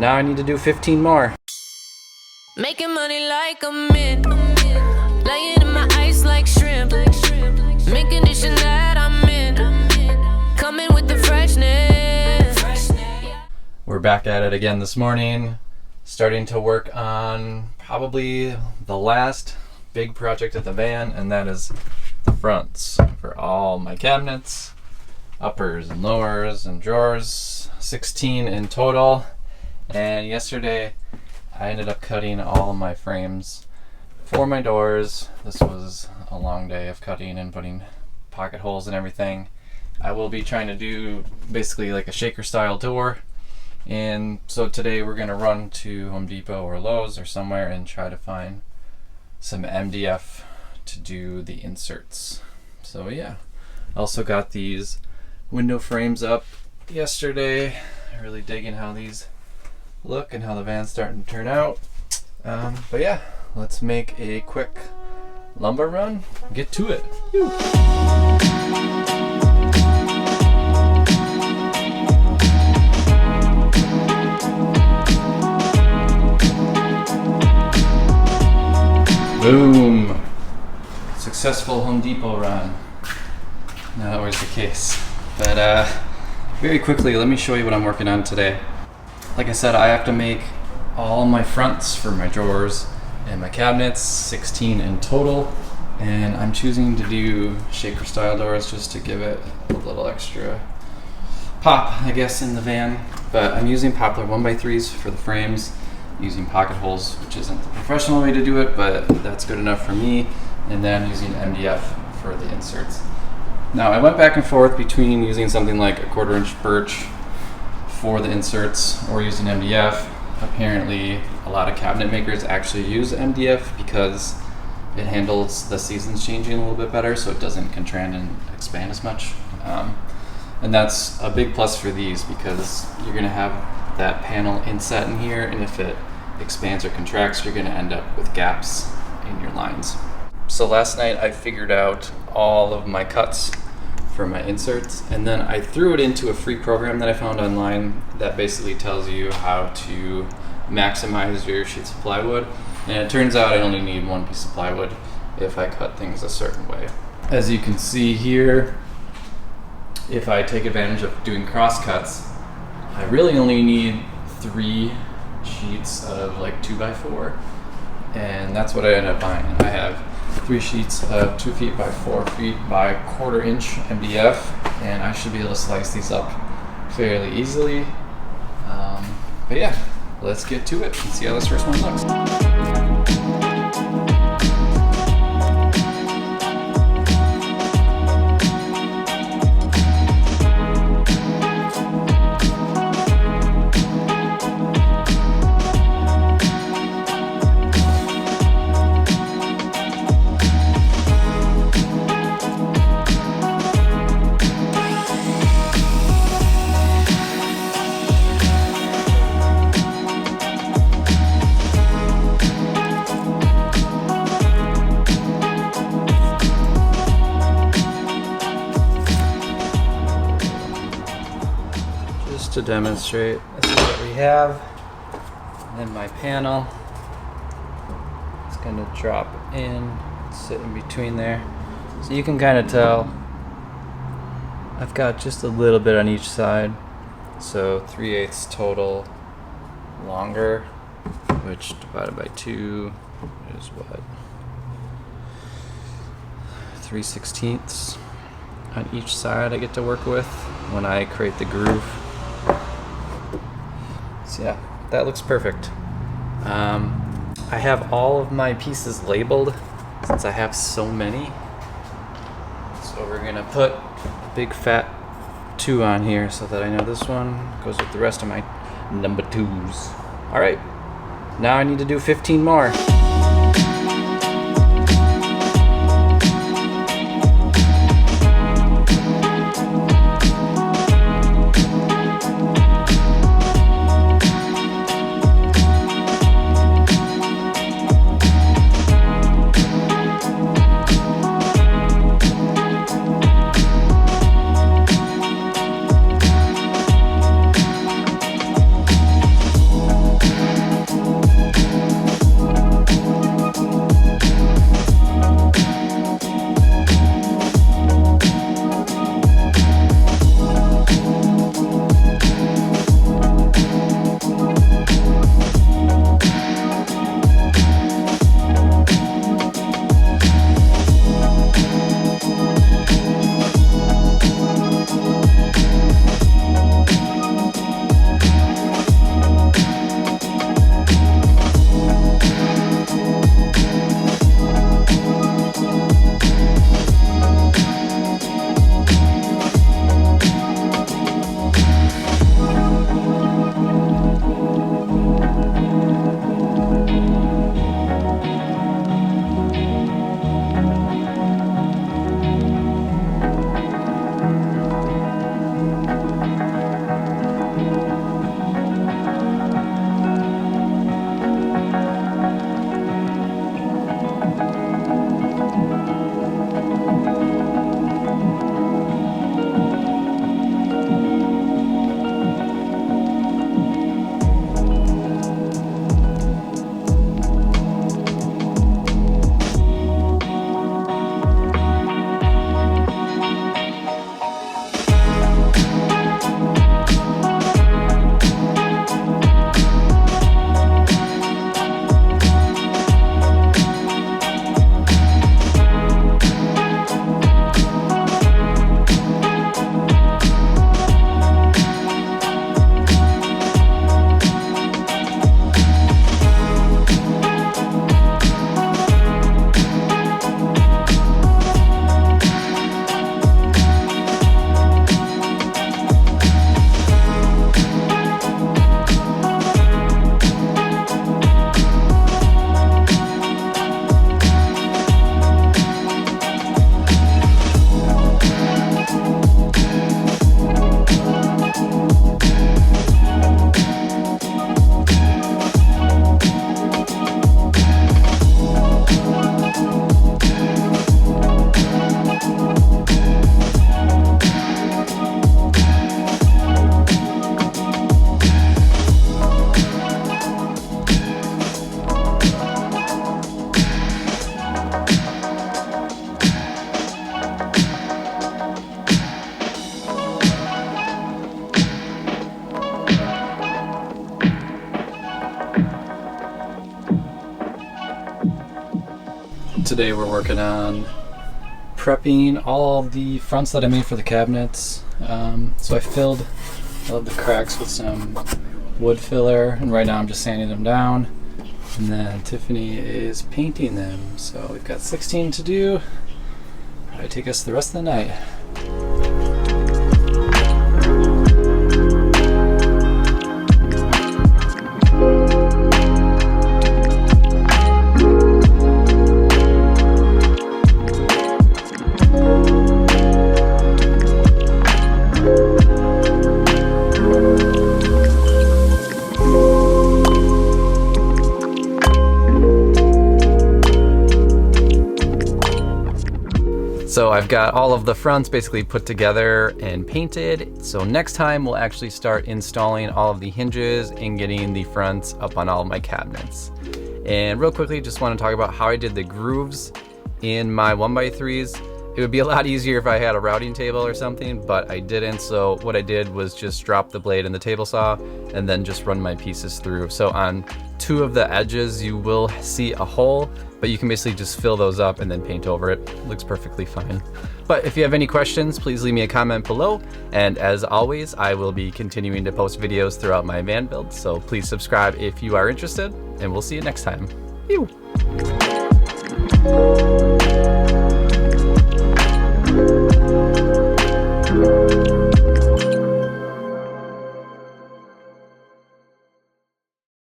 Now I need to do 15 more. Making money like a mint, laying in my ice like shrimp, mint condition that I'm in, coming with the freshness. We're back at it again this morning, starting to work on probably the last big project of the van, and that is the fronts for all my cabinets, uppers and lowers and drawers, 16 in total. And yesterday I ended up cutting all of my frames for my doors. This was a long day of cutting and putting pocket holes and everything. I will be trying to do basically like a shaker style door, and so today we're going to run to Home Depot or Lowe's or somewhere and try to find some MDF to do the inserts. So yeah, also got these window frames up yesterday. Really digging how these look and how the van's starting to turn out. But yeah, let's make a quick lumber run, get to it. Whew. Boom! Successful Home Depot run. Not always the case. But very quickly, let me show you what I'm working on today. Like I said, I have to make all my fronts for my drawers and my cabinets, 16 in total. And I'm choosing to do shaker style doors just to give it a little extra pop, I guess, in the van. But I'm using poplar 1x3s for the frames, using pocket holes, which isn't the professional way to do it, but that's good enough for me. And then using MDF for the inserts. Now I went back and forth between using something like a 1/4 inch birch for the inserts or using MDF. Apparently a lot of cabinet makers actually use MDF because it handles the seasons changing a little bit better, so it doesn't contract and expand as much. And that's a big plus for these because you're going to have that panel inset in here, and if it expands or contracts, you're going to end up with gaps in your lines. So last night I figured out all of my cuts for my inserts, and then I threw it into a free program that I found online that basically tells you how to maximize your sheets of plywood. And it turns out I only need one piece of plywood if I cut things a certain way. As you can see here, if I take advantage of doing cross cuts, I really only need 3 sheets of like 2x4, and that's what I ended up buying. I have 3 sheets of 2 feet by 4 feet by 1/4 inch MDF, and I should be able to slice these up fairly easily. But yeah, let's get to it and see how this first one looks. To demonstrate, this is what we have, and then my panel is going to drop in, sit in between there, so you can kind of tell I've got just a little bit on each side, so 3/8 total longer, which divided by 2 is what, 3/16 on each side I get to work with when I create the groove. So yeah, that looks perfect. I have all of my pieces labeled since I have so many. So we're gonna put a big fat 2 on here so that I know this one goes with the rest of my number 2s. All right, now I need to do 15 more. today we're working on prepping all of the fronts that I made for the cabinets. So I filled all of the cracks with some wood filler, and right now I'm just sanding them down, and then Tiffany is painting them. So we've got 16 to do. Probably take us the rest of the night. So I've got all of the fronts basically put together and painted. So next time we'll actually start installing all of the hinges and getting the fronts up on all of my cabinets. And real quickly, just want to talk about how I did the grooves in my 1x3s. It would be a lot easier if I had a routing table or something, but I didn't. So what I did was just drop the blade in the table saw and then just run my pieces through. So on 2 of the edges, you will see a hole, but you can basically just fill those up and then paint over it. It looks perfectly fine. But if you have any questions, please leave me a comment below. And as always, I will be continuing to post videos throughout my van build. So please subscribe if you are interested, and we'll see you next time. Pew!